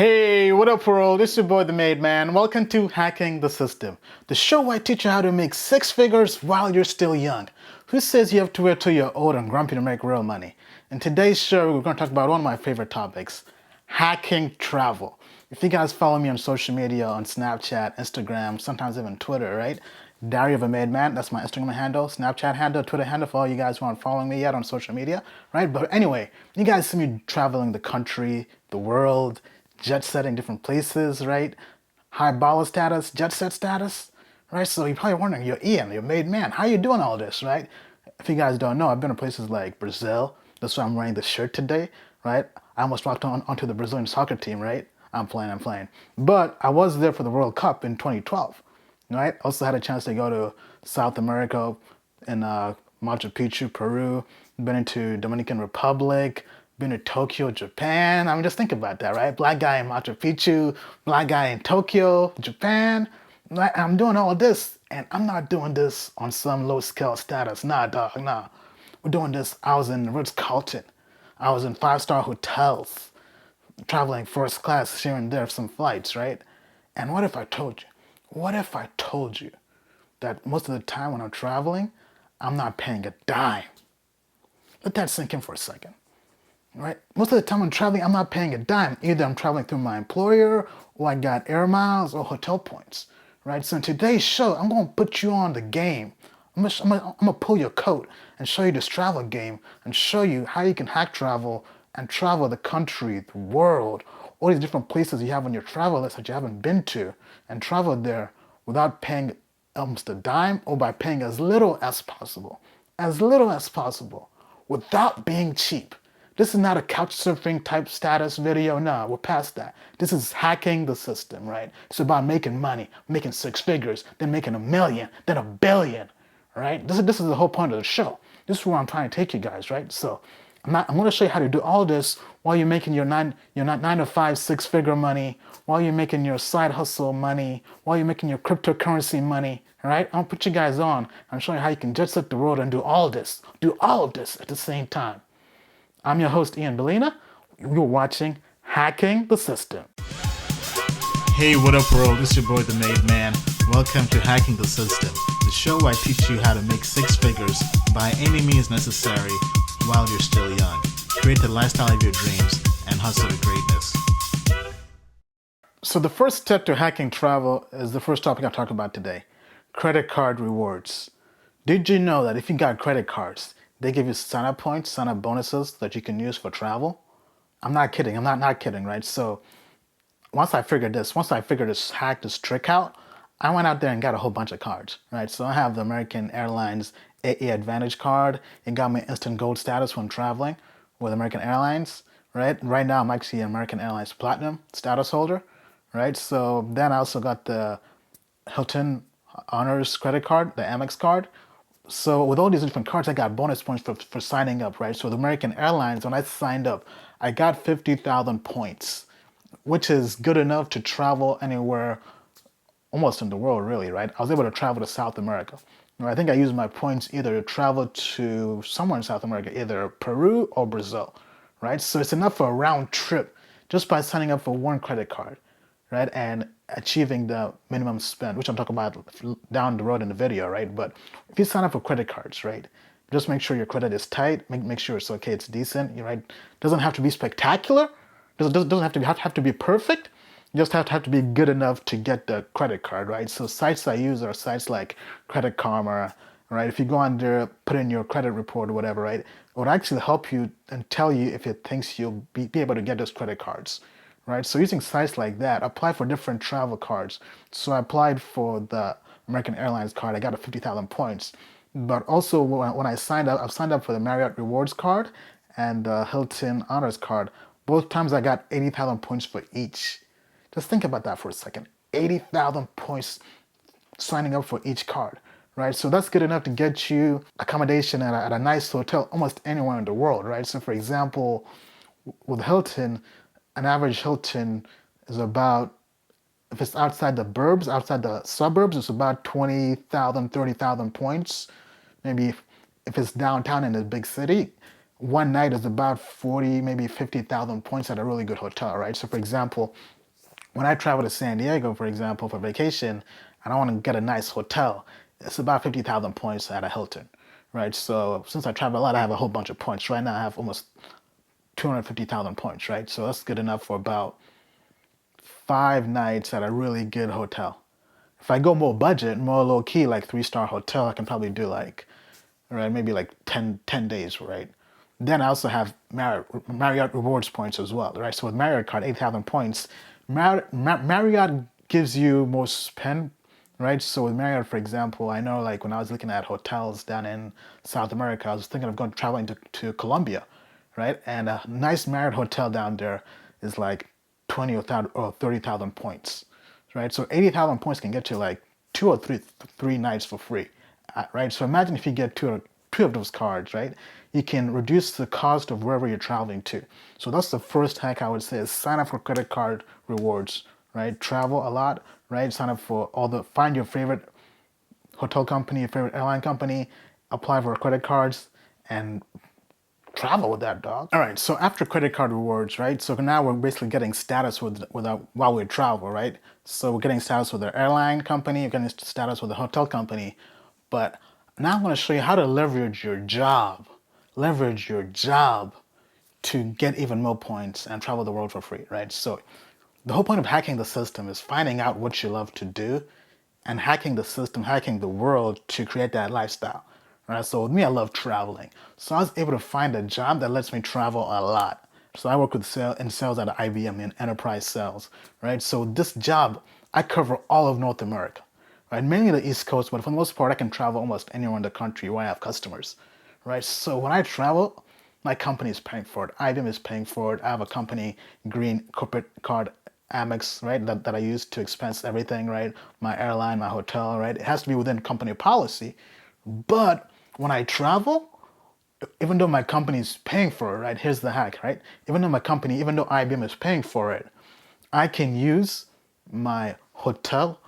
Hey, what up, world? This is your boy, the Made Man. Welcome to Hacking the System, the show where I teach you how to make six figures while you're still young. Who says you have to wait till you're old and grumpy to make real money? In today's show, we're going to talk about one of my favorite topics, hacking travel. If you guys follow me on social media, on Snapchat, Instagram, sometimes even Twitter, right? Diary of a Made Man, that's my Instagram handle, Snapchat handle, Twitter handle for all you guys who aren't following me yet on social media, right? But anyway, you guys see me traveling the country, the world, jet setting different places, right? High baller status, jet set status, right? So you're probably wondering, you're Ian, you're Made Man, how you doing all this, right? If you guys don't know, I've been to places like Brazil. That's why I'm wearing the shirt today, right? I almost walked onto the Brazilian soccer team, right? I'm playing. But I was there for the World Cup in 2012, right? Also had a chance to go to South America in Machu Picchu, Peru. Been into Dominican Republic, been to Tokyo, Japan. I mean, just think about that, right? Black guy in Machu Picchu, black guy in Tokyo, Japan. Right? I'm doing all this, and I'm not doing this on some low-scale status. Nah, dog, nah. We're doing this. I was in Ritz-Carlton. I was in five-star hotels, traveling first class here and there, some flights, right? And what if I told you? What if I told you that most of the time when I'm traveling, I'm not paying a dime? Let that sink in for a second. Right? Most of the time I'm traveling, I'm not paying a dime. Either I'm traveling through my employer, or I got air miles or hotel points. Right? So in today's show, I'm going to put you on the game. I'm gonna pull your coat and show you this travel game and show you how you can hack travel and travel the country, the world, all these different places you have on your travel list that you haven't been to, and travel there without paying almost a dime, or by paying as little as possible. As little as possible, without being cheap. This is not a couch surfing type status video. No, we're past that. This is hacking the system, right? It's about making money, making six figures, then making 1 million, then 1 billion, right? This is the whole point of the show. This is where I'm trying to take you guys, right? So I'm going to show you how to do all this while you're making your nine to five, six-figure money, while you're making your side hustle money, while you're making your cryptocurrency money, all right? I'll put you guys on and show you how you can jet set the world and do all of this at the same time. I'm your host, Ian Balina. You're watching Hacking the System. Hey, what up, world? This is your boy, the Made Man. Welcome to Hacking the System, the show where I teach you how to make six figures by any means necessary while you're still young. Create the lifestyle of your dreams and hustle to greatness. So the first step to hacking travel is the first topic I'll talk about today, credit card rewards. Did you know that if you got credit cards, they give you sign-up points, sign-up bonuses that you can use for travel? I'm not kidding. I'm not kidding, right? So once I figured this hack, this trick out, I went out there and got a whole bunch of cards, right? So I have the American Airlines AA Advantage card. It got me instant gold status when traveling with American Airlines, right? Right now, I'm actually an American Airlines Platinum status holder, right? So then I also got the Hilton Honors credit card, the Amex card. So with all these different cards, I got bonus points for signing up, right? So the American Airlines, when I signed up, I got 50,000 points, which is good enough to travel anywhere almost in the world, really, right? I was able to travel to South America. I think I used my points either to travel to somewhere in South America, either Peru or Brazil, right? So it's enough for a round trip just by signing up for one credit card, right? And achieving the minimum spend, which I'm talking about down the road in the video, right? But if you sign up for credit cards, right, just make sure your credit is tight, make sure it's okay, it's decent, right? Doesn't have to be spectacular, doesn't have to be perfect. You just have to be good enough to get the credit card, right? So sites I use are sites like Credit Karma, right? If you go on there, put in your credit report or whatever, right? It would actually help you and tell you if it thinks you'll be able to get those credit cards, right? So using sites like that, apply for different travel cards. So I applied for the American Airlines card. I got a 50,000 points. But also when I signed up, I've signed up for the Marriott Rewards card and the Hilton Honors card. Both times I got 80,000 points for each. Just think about that for a second. 80,000 points signing up for each card, right? So that's good enough to get you accommodation at a nice hotel almost anywhere in the world, right? So for example, with Hilton, an average Hilton is about, if it's outside the burbs, outside the suburbs, it's about 20,000, 30,000 points. Maybe if it's downtown in a big city, one night is about 40, maybe 50,000 points at a really good hotel, right? So for example, when I travel to San Diego, for example, for vacation, and I want to get a nice hotel, it's about 50,000 points at a Hilton, right? So since I travel a lot, I have a whole bunch of points. Right now, I have almost 250,000 points, right? So that's good enough for about 5 nights at a really good hotel. If I go more budget, more low key, like 3-star hotel, I can probably do like, right, maybe like 10 days, right? Then I also have Marriott rewards points as well, right? So with Marriott card, 8,000 points, Marriott gives you more spend, right? So with Marriott, for example, I know like when I was looking at hotels down in South America, I was thinking of going traveling to Colombia, right? And a nice Marriott hotel down there is like 20 or 30,000 points, right? So 80,000 points can get you like three nights for free, right? So imagine if you get two of those cards, right? You can reduce the cost of wherever you're traveling to. So that's the first hack I would say is sign up for credit card rewards, right? Travel a lot, right? Sign up for find your favorite hotel company, your favorite airline company, apply for credit cards, and travel with that dog. All right, so after credit card rewards, right? So now we're basically getting status with our, while we travel, right? So we're getting status with our airline company, we're getting status with the hotel company, but now I'm going to show you how to leverage your job. Leverage your job to get even more points and travel the world for free, right? So the whole point of hacking the system is finding out what you love to do and hacking the system, hacking the world to create that lifestyle, right? So with me, I love traveling. So I was able to find a job that lets me travel a lot. So I work with sales at IBM in enterprise sales, right? So this job, I cover all of North America, right? Mainly the East Coast, but for the most part, I can travel almost anywhere in the country where I have customers, right? So when I travel, my company is paying for it. IBM is paying for it. I have a company, green corporate card, Amex, right, that I use to expense everything, right? My airline, my hotel, right? It has to be within company policy. But when I travel, even though my company is paying for it, right? Here's the hack, right? Even though IBM is paying for it, I can use my hotel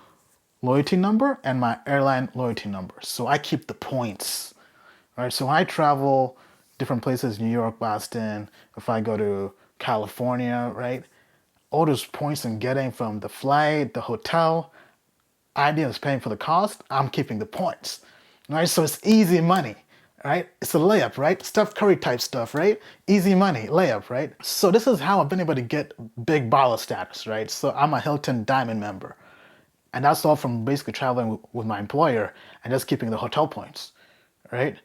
loyalty number and my airline loyalty number. So I keep the points, right? So when I travel different places, New York, Boston, if I go to California, right? All those points I'm getting from the flight, the hotel, IBM is paying for the cost, I'm keeping the points, right? So it's easy money, right? It's a layup, right? Steph Curry type stuff, right? Easy money, layup, right? So this is how I've been able to get big baller status, right? So I'm a Hilton Diamond member. And that's all from basically traveling with my employer and just keeping the hotel points, right?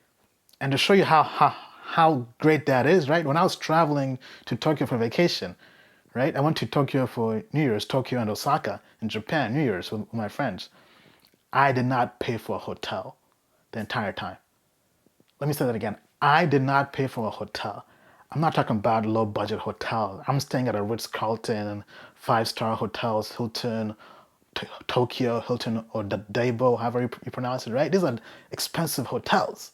And to show you how great that is, right? When I was traveling to Tokyo for vacation, right? I went to Tokyo for New Year's, Tokyo and Osaka in Japan, New Year's with my friends. I did not pay for a hotel the entire time. Let me say that again. I did not pay for a hotel. I'm not talking about low budget hotels. I'm staying at a Ritz-Carlton, 5-star hotels, Hilton, Tokyo, Hilton, or the Daibo, however you pronounce it, right? These are expensive hotels,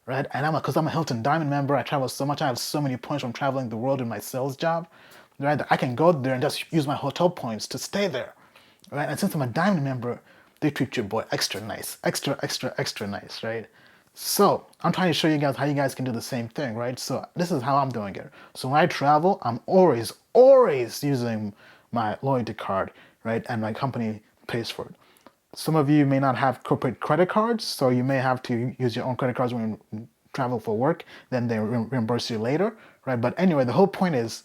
right? And because I'm a Hilton Diamond member, I travel so much. I have so many points from traveling the world in my sales job, right? That I can go there and just use my hotel points to stay there, right? And since I'm a Diamond member, they treat your boy extra nice, extra nice, right? So I'm trying to show you guys how you guys can do the same thing, right? So this is how I'm doing it. So when I travel, I'm always using my loyalty card, right? And my company pays for it. Some of you may not have corporate credit cards, so you may have to use your own credit cards when you travel for work. Then they reimburse you later, right? But anyway, the whole point is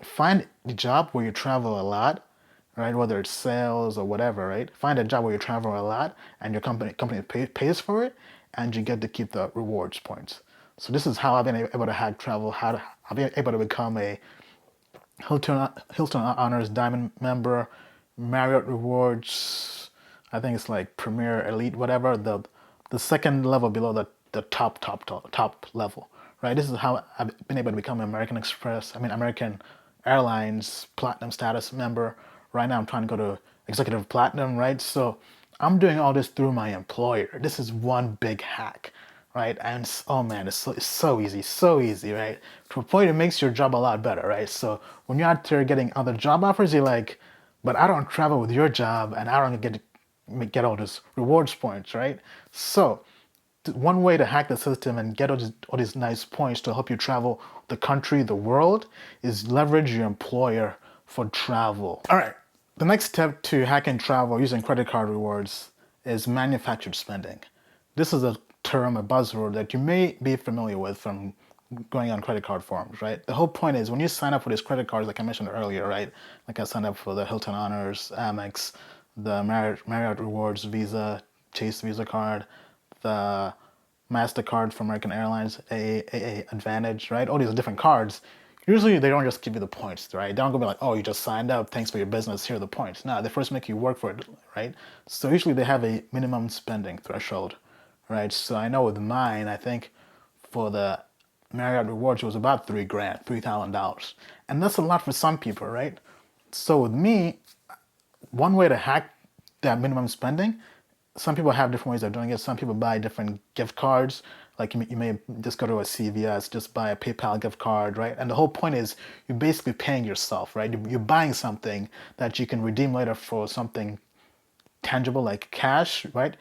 find a job where you travel a lot, right? Whether it's sales or whatever, right? Find a job where you travel a lot and your company pays for it, and you get to keep the rewards points. So this is how I've been able to hack travel. I've been able to become a Hilton Honors Diamond member, Marriott Rewards. I think it's like Premier Elite, whatever. The second level below the top level, right? This is how I've been able to become an American Express. I mean American Airlines Platinum status member. Right now I'm trying to go to Executive Platinum, right? So I'm doing all this through my employer. This is one big hack, right? And oh man, it's so easy, right? To a point, it makes your job a lot better, right? So when you're out there getting other job offers, you're like, but I don't travel with your job, and I don't get all these rewards points, right? So one way to hack the system and get all these nice points to help you travel the country, the world, is leverage your employer for travel. All right, the next step to hacking travel using credit card rewards is manufactured spending. This is a term, a buzzword that you may be familiar with from going on credit card forums, right? The whole point is when you sign up for these credit cards, like I mentioned earlier, right? Like I signed up for the Hilton Honors, Amex, the Marriott Rewards Visa, Chase Visa card, the MasterCard from American Airlines, AA Advantage, right? All these different cards. Usually they don't just give you the points, right? They don't go be like, oh, you just signed up, thanks for your business, here are the points. No, they first make you work for it, right? So usually they have a minimum spending threshold, right? So I know with mine, I think for the Marriott Rewards, it was about $3,000, $3,000. And that's a lot for some people, right? So with me, one way to hack that minimum spending, some people have different ways of doing it. Some people buy different gift cards. Like you may just go to a CVS, just buy a PayPal gift card, right? And the whole point is you're basically paying yourself, right? You're buying something that you can redeem later for something tangible like cash, right?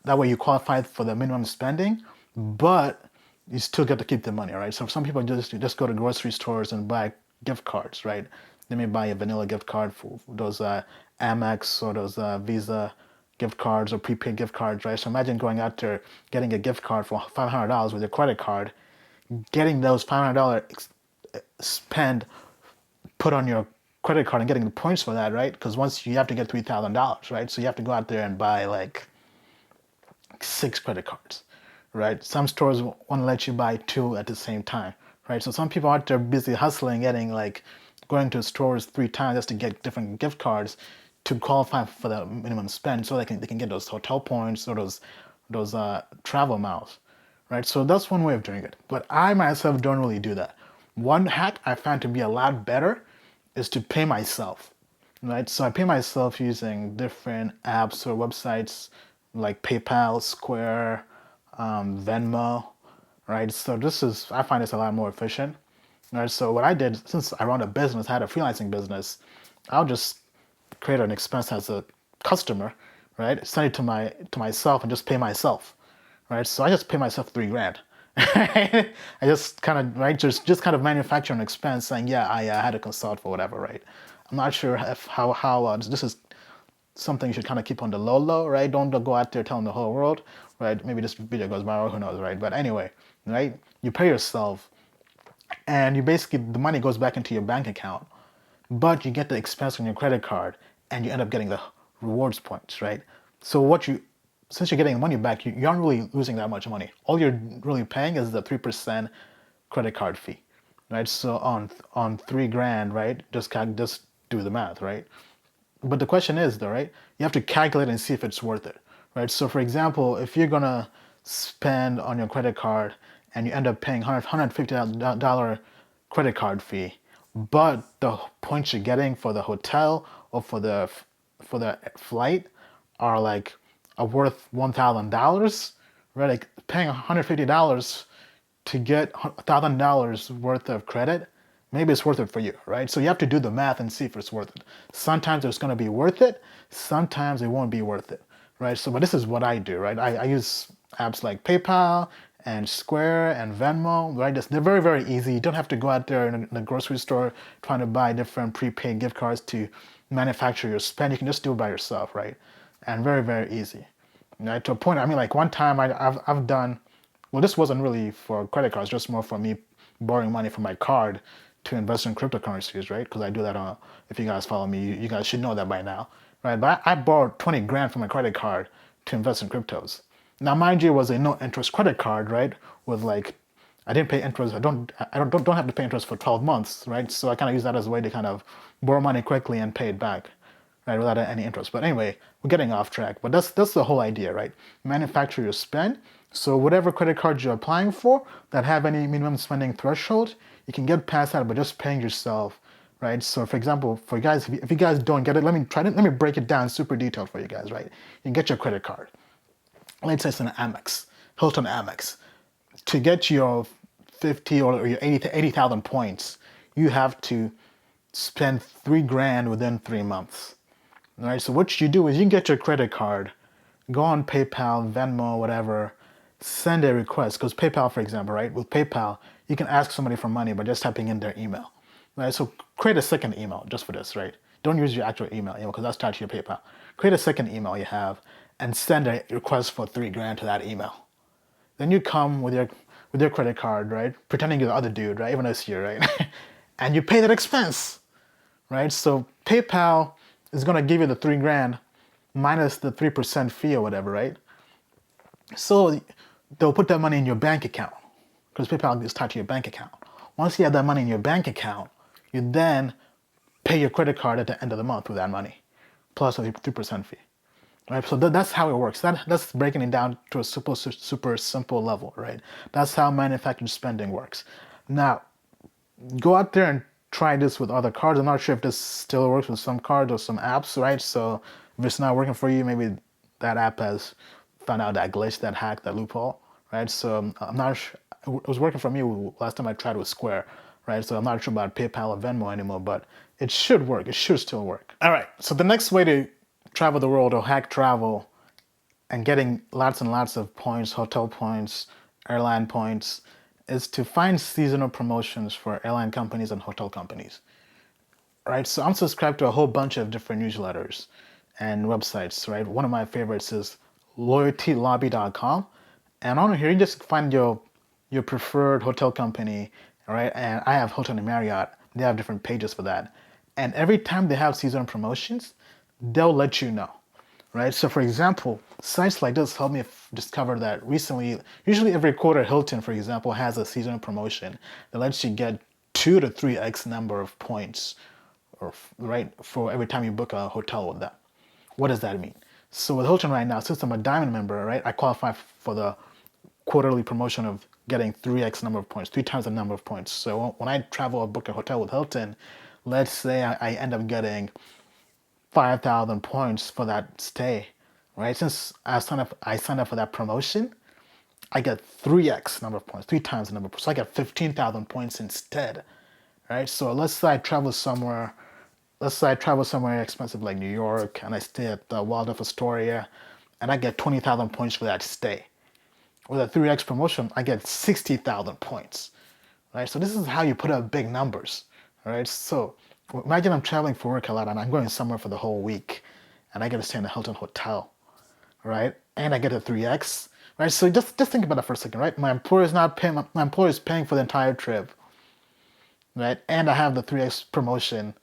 That way you qualify for the minimum spending, but you still get to keep the money, right? So some people just go to grocery stores and buy gift cards, right? They may buy a vanilla gift card for those Amex or those Visa gift cards or prepaid gift cards, right? So imagine going out there, getting a gift card for $500 with your credit card, getting those $500 spend put on your credit card and getting the points for that, right? Because once you have to get $3,000, right? So you have to go out there and buy like 6 credit cards, right? Some stores want to let you buy 2 at the same time, right? So some people out there busy hustling, getting like going to stores 3 times just to get different gift cards to qualify for the minimum spend, so they can get those hotel points or those travel miles, right? So that's one way of doing it. But I myself don't really do that. One hack I found to be a lot better is to pay myself, right? So I pay myself using different apps or websites like PayPal, Square, Venmo, right? So I find this a lot more efficient, right? So what I did, since I run a business, I had a freelancing business, I'll just create an expense as a customer, right? Send it to myself and just pay myself, right? So I just pay myself $3,000. I just kind of right just kind of manufacture an expense saying, yeah, I had to consult for whatever, right? I'm not sure if how this is something you should kind of keep on the low, right? Don't go out there telling the whole world, right? Maybe this video goes viral, who knows, right? But anyway, right? You pay yourself, and you basically the money goes back into your bank account, but you get the expense on your credit card, and you end up getting the rewards points, right? So since you're getting the money back, you aren't really losing that much money. All you're really paying is the 3% credit card fee, right? So on $3,000, right? Just do the math, right? But the question is, though, right? You have to calculate and see if it's worth it, right? So, for example, if you're gonna spend on your credit card and you end up paying $150 credit card fee, but the points you're getting for the hotel or for the flight are like are worth $1,000, right? Like paying $150 to get $1,000 worth of credit, maybe it's worth it for you, right? So you have to do the math and see if it's worth it. Sometimes it's going to be worth it. Sometimes it won't be worth it, right? So, but this is what I do, right? I use apps like PayPal and Square and Venmo, right? They're very, very easy. You don't have to go out there in the grocery store trying to buy different prepaid gift cards to manufacture your spend. You can just do it by yourself, right? And very, very easy. Right? To a point, I mean, like one time I've done, well, this wasn't really for credit cards, just more for me borrowing money from my card to invest in cryptocurrencies, right? Because I do that on, if you guys follow me, you guys should know that by now, right? But I borrowed 20 grand from my credit card to invest in cryptos. Now, mind you, it was a no interest credit card, right? With like, I didn't pay interest. I don't have to pay interest for 12 months, right? So I kind of use that as a way to kind of borrow money quickly and pay it back, right? Without any interest. But anyway, we're getting off track. But that's the whole idea, right? Manufacture your spend. So whatever credit cards you're applying for that have any minimum spending threshold, you can get past that by just paying yourself, right? So for example, for you guys, if you guys don't get it, let me break it down super detailed for you guys, right? You can get your credit card. Let's say it's an Amex, Hilton Amex. To get your 50 or your 80,000 points, you have to spend $3,000 within 3 months. All right, so what you do is you get your credit card, go on PayPal, Venmo, whatever, send a request. Because PayPal, for example, right? With PayPal, you can ask somebody for money by just typing in their email, right? So create a second email just for this, right? Don't use your actual email, because that's tied to your PayPal. Create a second email you have and send a request for $3,000 to that email. Then you come with your credit card, right? Pretending you're the other dude, right? Even though it's you, right? And you pay that expense, right? So PayPal is gonna give you the $3,000 minus the 3% fee or whatever, right? So they'll put that money in your bank account because PayPal is tied to your bank account. Once you have that money in your bank account, you then pay your credit card at the end of the month with that money, plus a 3% fee. Right, so that's how it works. That's breaking it down to a super simple level, right? That's how manufactured spending works. Now, go out there and try this with other cards. I'm not sure if this still works with some cards or some apps, right? So if it's not working for you, maybe that app has found out that glitch, that hack, that loophole, right? So I'm not sure. It was working for me last time I tried with Square, right? So I'm not sure about PayPal or Venmo anymore, but it should work. It should still work. All right. So the next way to travel the world or hack travel and getting lots and lots of points, hotel points, airline points, is to find seasonal promotions for airline companies and hotel companies. Right? So I'm subscribed to a whole bunch of different newsletters and websites, right? One of my favorites is loyaltylobby.com. And on here you just find your preferred hotel company, right? And I have Hilton and Marriott. They have different pages for that. And every time they have seasonal promotions, they'll let you know, right? So for example, sites like this help me discover that recently, usually every quarter, Hilton, for example, has a seasonal promotion that lets you get 2 to 3x number of points, or right, for every time you book a hotel with them. What does that mean? So with Hilton right now, since I'm a diamond member, right, I qualify for the quarterly promotion of getting 3x number of points, 3 times the number of points. So when I travel or book a hotel with Hilton, let's say I end up getting 5,000 points for that stay, right? Since I signed up for that promotion, I get 3x number of points, 3 times the number of points. So I get 15,000 points instead, right? So let's say I travel somewhere expensive like New York and I stay at the Waldorf Astoria and I get 20,000 points for that stay. With a 3x promotion, I get 60,000 points, right? So this is how you put up big numbers, right? So imagine I'm traveling for work a lot and I'm going somewhere for the whole week and I get to stay in a Hilton hotel, right? And I get a 3x, right? So just think about it for a second, right? My employer is not paying, my employer is paying for the entire trip, right? And I have the 3x promotion.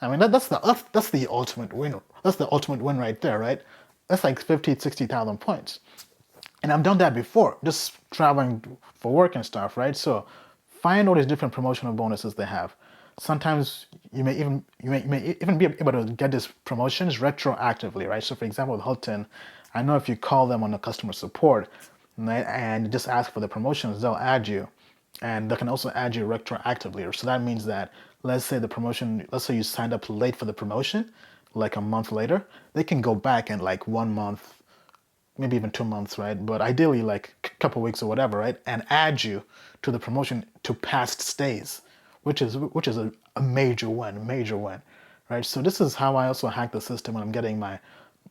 I mean, that's the ultimate win. That's the ultimate win right there, right? That's like 50, 60,000 points. And I've done that before, just traveling for work and stuff, right? So find all these different promotional bonuses they have. Sometimes you may even be able to get these promotions retroactively, right? So for example, with Hilton, I know if you call them on the customer support, right, and just ask for the promotions, they'll add you. And they can also add you retroactively. So that means that let's say you signed up late for the promotion, like a month later, they can go back in like 1 month, maybe even 2 months, right? But ideally, like a couple weeks or whatever, right? And add you to the promotion to past stays, which is a major win, right? So this is how I also hack the system when I'm getting when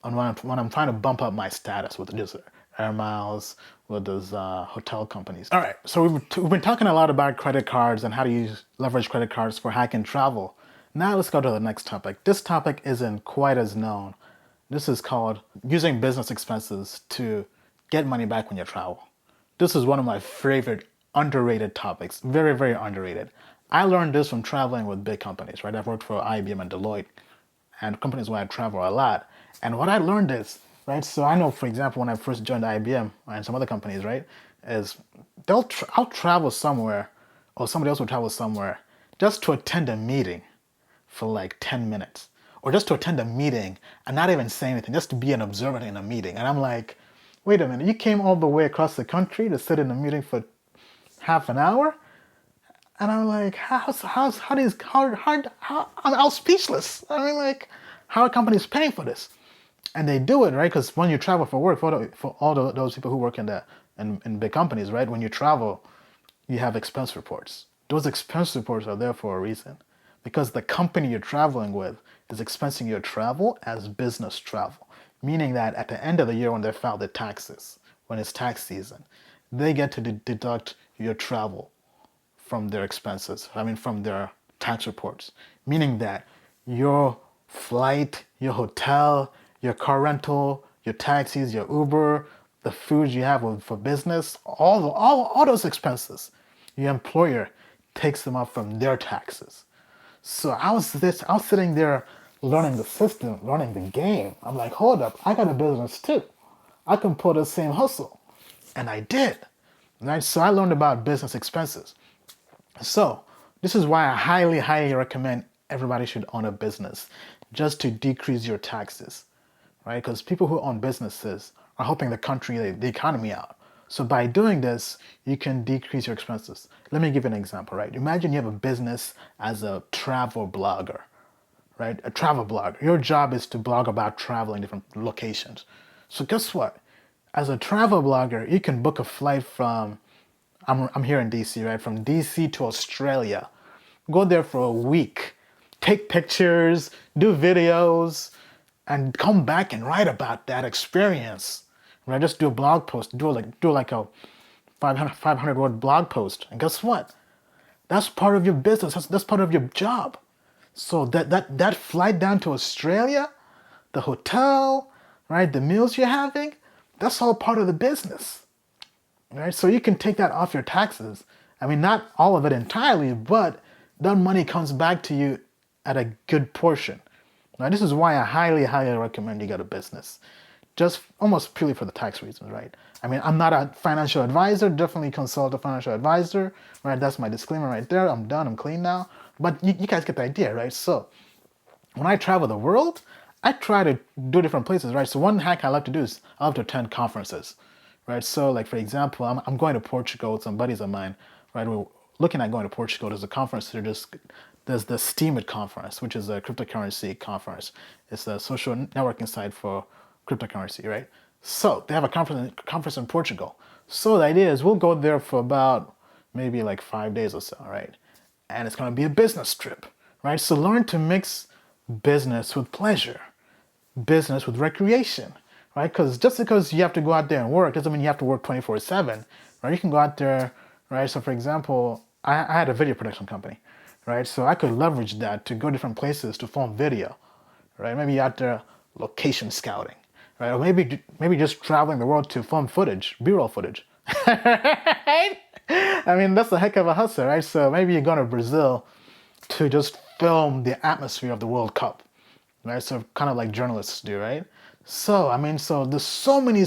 I'm trying to bump up my status with just air miles, with those hotel companies. All right, so we've been talking a lot about credit cards and how to leverage credit cards for hacking travel. Now let's go to the next topic. This topic isn't quite as known. This is called using business expenses to get money back when you travel. This is one of my favorite underrated topics, very, very underrated. I learned this from traveling with big companies, right? I've worked for IBM and Deloitte and companies where I travel a lot. And what I learned is, right? So I know, for example, when I first joined IBM and some other companies, right, is I'll travel somewhere or somebody else will travel somewhere just to attend a meeting for like 10 minutes or just to attend a meeting and not even say anything, just to be an observer in a meeting. And I'm like, wait a minute, you came all the way across the country to sit in a meeting for half an hour? And I'm like, how I was speechless. I mean, like, how are companies paying for this? And they do it, right? Because when you travel for work, for all those people who work in big companies, right? When you travel, you have expense reports. Those expense reports are there for a reason, because the company you're traveling with is expensing your travel as business travel, meaning that at the end of the year when they file their taxes, when it's tax season, they get to deduct your travel from their expenses, I mean, from their tax reports, meaning that your flight, your hotel, your car rental, your taxis, your Uber, the food you have for business, all those expenses, your employer takes them up from their taxes. So I was sitting there learning the system, learning the game. I'm like, hold up, I got a business too. I can pull the same hustle. And I did. Right? So I learned about business expenses. So this is why I highly, highly recommend everybody should own a business just to decrease your taxes, right? Because people who own businesses are helping the country, the economy out. So by doing this, you can decrease your expenses. Let me give you an example, right? Imagine you have a business as a travel blogger, right? A travel blogger. Your job is to blog about traveling different locations. So guess what? As a travel blogger, you can book a flight from, I'm here in DC, right? From DC to Australia. Go there for a week, take pictures, do videos, and come back and write about that experience. Right? Just do a blog post, do like a 500 word blog post. And guess what? That's part of your business. That's part of your job. So that flight down to Australia, the hotel, right, the meals you're having, that's all part of the business. Right? So you can take that off your taxes. I mean, not all of it entirely, but that money comes back to you at a good portion. Now, this is why I highly, highly recommend you get a business. Just almost purely for the tax reasons, right? I mean, I'm not a financial advisor. Definitely consult a financial advisor, right? That's my disclaimer right there. I'm done. I'm clean now. But you guys get the idea, right? So when I travel the world, I try to do different places, right? So one hack I like to do is I love to attend conferences, right? So like for example, I'm going to Portugal with some buddies of mine, right? We're looking at going to Portugal. There's a conference here. There's the Steemit conference, which is a cryptocurrency conference. It's a social networking site for cryptocurrency, right? So they have a conference in Portugal. So the idea is we'll go there for about maybe like 5 days or so, right? And it's going to be a business trip, right? So learn to mix business with pleasure, business with recreation, right? Because just because you have to go out there and work doesn't mean you have to work 24/7, right? You can go out there, right? So for example, I had a video production company, right? So I could leverage that to go different places to film video, right? Maybe out there location scouting, right? Or maybe just traveling the world to film footage, B-roll footage, right? I mean, that's a heck of a hustle, right? So maybe you're going to Brazil to just film the atmosphere of the World Cup, right? So kind of like journalists do, right? So, I mean, so there's so many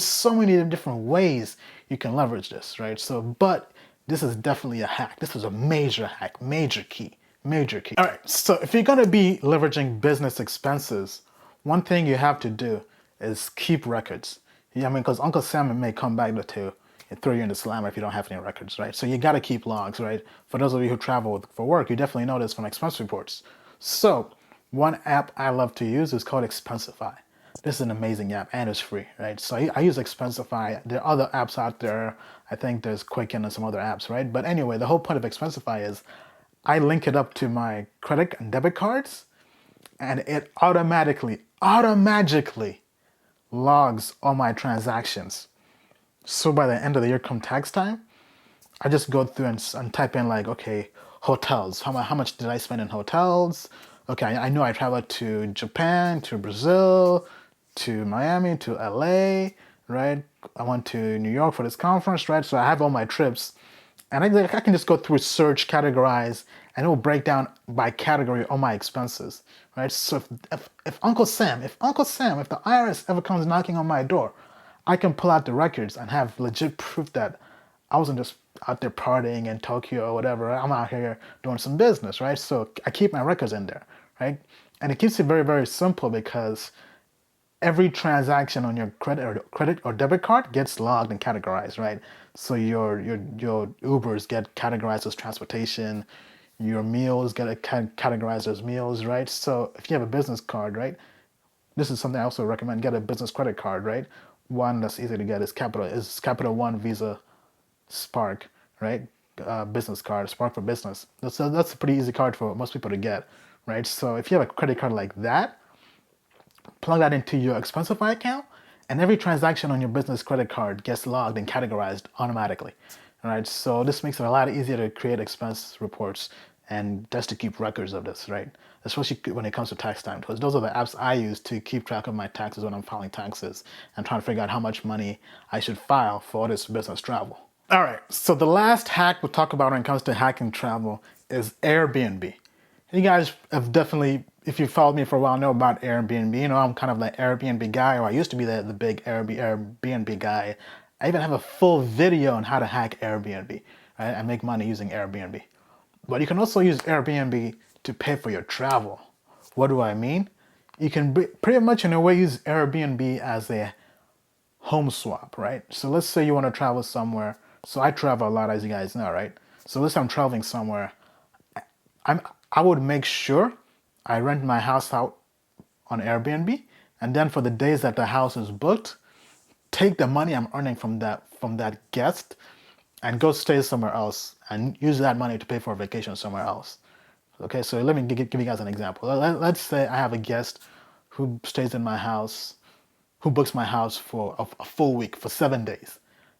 different ways you can leverage this, right? So, but this is definitely a hack. This is a major hack, major key, major key. All right, so if you're gonna be leveraging business expenses, one thing you have to do is keep records. Yeah, I mean, because Uncle Sam may come back to and throw you in the slammer if you don't have any records, right? So you gotta keep logs, right? For those of you who travel for work, you definitely know this from expense reports. So one app I love to use is called Expensify. This is an amazing app and it's free, right? So I use Expensify. There are other apps out there. I think there's Quicken and some other apps, right? But anyway, the whole point of Expensify is I link it up to my credit and debit cards and it automatically logs all my transactions. So by the end of the year come tax time, I just go through and type in like, okay, hotels. How much did I spend in hotels? Okay, I know I traveled to Japan, to Brazil, to Miami, to LA, right? I went to New York for this conference, right? So I have all my trips. And I can just go through search, categorize, and it will break down by category all my expenses, right? So if Uncle Sam, if the IRS ever comes knocking on my door, I can pull out the records and have legit proof that I wasn't just out there partying in Tokyo or whatever. I'm out here doing some business, right? So I keep my records in there, right? And it keeps it very, very simple because every transaction on your credit or debit card gets logged and categorized, right? So your Ubers get categorized as transportation, your meals get categorized as meals, right? So if you have a business card, right? This is something I also recommend. Get a business credit card, right? One that's easy to get is Capital One Visa Spark, right? Business card, Spark for Business. That's a pretty easy card for most people to get, right? So if you have a credit card like that, plug that into your Expensify account, And every transaction on your business credit card gets logged and categorized automatically. All right, so this makes it a lot easier to create expense reports and just to keep records of this, right? Especially when it comes to tax time, because those are the apps I use to keep track of my taxes when I'm filing taxes and trying to figure out how much money I should file for all this business travel. All right, so the last hack we'll talk about when it comes to hacking travel is Airbnb. You guys have definitely, if you followed me for a while, know about Airbnb. You know, I'm kind of the Airbnb guy, or I used to be the big Airbnb guy. I even have a full video on how to hack Airbnb, right, and make money using Airbnb. But you can also use Airbnb to pay for your travel. What do I mean? You can pretty much in a way use Airbnb as a home swap, right? So let's say you want to travel somewhere. So I travel a lot, as you guys know, right? So let's say I'm traveling somewhere. I would make sure I rent my house out on Airbnb, and then for the days that the house is booked, take the money I'm earning from that guest and go stay somewhere else and use that money to pay for a vacation somewhere else. Okay, so let me give you guys an example. Let's say I have a guest who stays in my house, who books my house for a full week, for 7 days,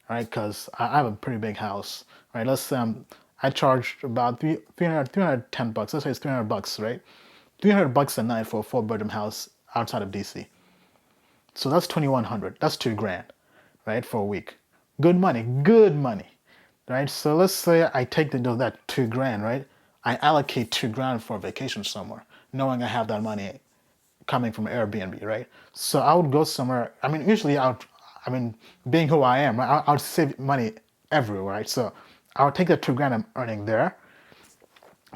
right? Because I have a pretty big house, right? Let's say I charge about 310 bucks. Let's say it's 300 bucks, right? 300 bucks a night for a 4-bedroom house outside of DC. So that's 2,100. That's 2 grand, right? For a week. Good money, right? So let's say I take that 2 grand, right? I allocate 2 grand for a vacation somewhere, knowing I have that money coming from Airbnb, right? So I would go somewhere. I mean, usually being who I am, I would save money everywhere, right? So I would take the 2 grand I'm earning there,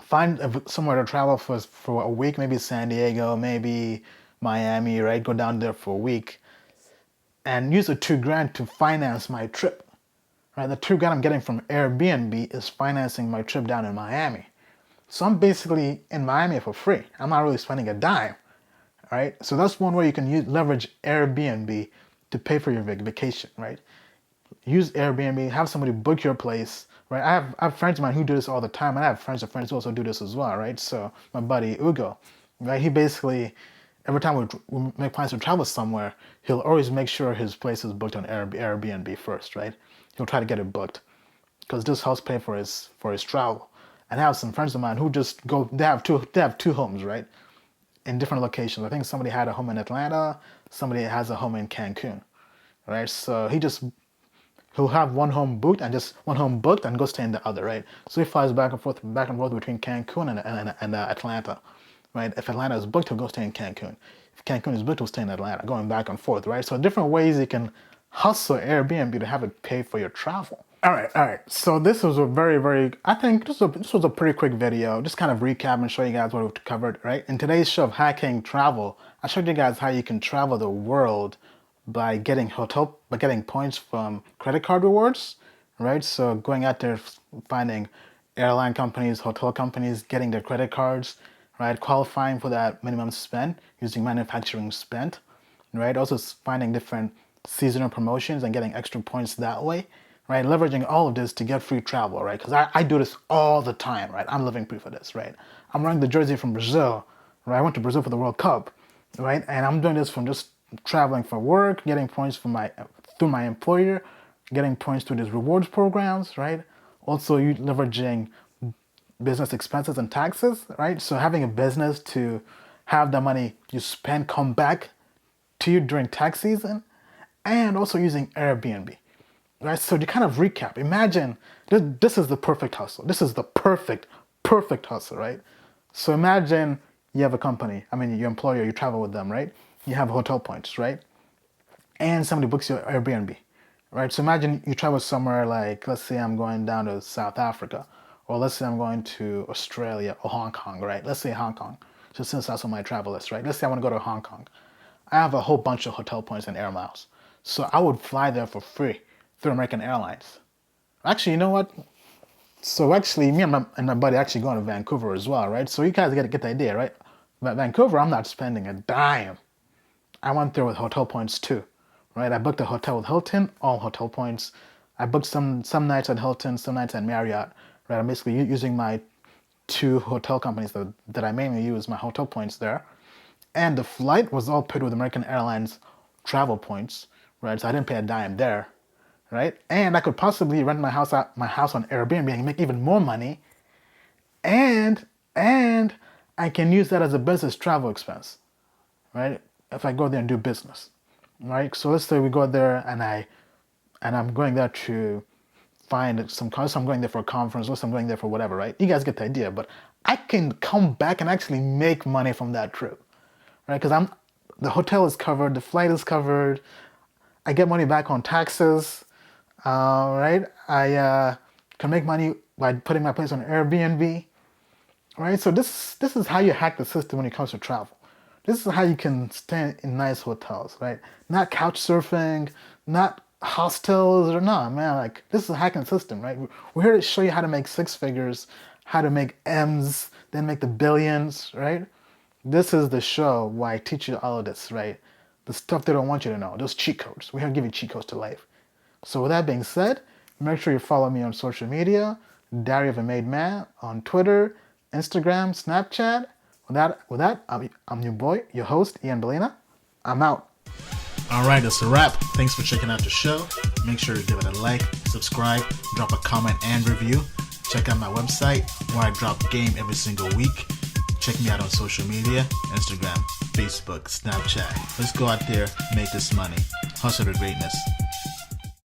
find somewhere to travel for a week, maybe San Diego, maybe Miami, right? Go down there for a week and use the 2 grand to finance my trip, right? The 2 grand I'm getting from Airbnb is financing my trip down in Miami. So I'm basically in Miami for free. I'm not really spending a dime, right? So that's one way you can leverage Airbnb to pay for your vacation, right? Use Airbnb, have somebody book your place, right? I have friends of mine who do this all the time, and I have friends of friends who also do this as well, right? So my buddy Ugo, right? He basically, every time we make plans to travel somewhere, he'll always make sure his place is booked on Airbnb first, right? He'll try to get it booked because this helps pay for his travel. And I have some friends of mine who just go. They have two homes, right, in different locations. I think somebody had a home in Atlanta, somebody has a home in Cancun, right? So he'll have one home booked and go stay in the other, right? So he flies back and forth between Cancun and Atlanta, right? If Atlanta is booked, he'll go stay in Cancun. If Cancun is booked, he'll stay in Atlanta, going back and forth, right? So different ways you can hustle Airbnb to have it pay for your travel. All right. So this was a I think this was a pretty quick video. Just kind of recap and show you guys what we've covered, right? In today's show of hacking travel, I showed you guys how you can travel the world by getting points from credit card rewards, right? So going out there, finding airline companies, hotel companies, getting their credit cards, right? Qualifying for that minimum spend using manufacturing spend, right? Also finding different seasonal promotions and getting extra points that way, right? Leveraging all of this to get free travel, right? Because I do this all the time, right? I'm living proof of this, right? I'm wearing the jersey from Brazil, right? I went to Brazil for the World Cup, right? And I'm doing this from just traveling for work, getting points through my employer, getting points through these rewards programs, right? Also, you leveraging business expenses and taxes, right? So having a business to have the money you spend come back to you during tax season, and also using Airbnb, right? So to kind of recap, imagine this is the perfect hustle. This is the perfect hustle, right? So imagine you have a company. I mean, your employer, you travel with them, right? You have hotel points, right? And somebody books your Airbnb, right? So imagine you travel somewhere like, let's say I'm going down to South Africa, or let's say I'm going to Australia or Hong Kong, right? Let's say Hong Kong, so since that's on my travel list, right? Let's say I want to go to Hong Kong. I have a whole bunch of hotel points and air miles. So I would fly there for free through American Airlines. Actually, you know what? So actually, me and my buddy actually going to Vancouver as well, right? So you guys get the idea, right? But Vancouver, I'm not spending a dime. I went there with hotel points too, right? I booked a hotel with Hilton, all hotel points. I booked some nights at Hilton, some nights at Marriott, right? I'm basically using my 2 hotel companies that I mainly use, my hotel points there. And the flight was all paid with American Airlines travel points, right? So I didn't pay a dime there, right? And I could possibly rent my house on Airbnb and make even more money, and I can use that as a business travel expense, right? If I go there and do business, right? So let's say we go there and I'm going there to find some cause. I'm going there for a conference, or I'm going there for whatever, right? You guys get the idea. But I can come back and actually make money from that trip, right? Because the hotel is covered, the flight is covered. I get money back on taxes, right? I can make money by putting my place on Airbnb, right? So this is how you hack the system when it comes to travel. This is how you can stay in nice hotels, right? Not couch surfing, not hostels, or no, man. Like, this is a hacking system, right? We're here to show you how to make six figures, how to make M's, then make the billions, right? This is the show why I teach you all of this, right? The stuff they don't want you to know, those cheat codes. We're here to give you cheat codes to life. So with that being said, make sure you follow me on social media, Diary of a Made Man, on Twitter, Instagram, Snapchat. With that, I'm your boy, your host, Ian Balina. I'm out. All right, that's a wrap. Thanks for checking out the show. Make sure to give it a like, subscribe, drop a comment and review. Check out my website where I drop game every single week. Check me out on social media, Instagram, Facebook, Snapchat. Let's go out there, make this money. Hustle to greatness.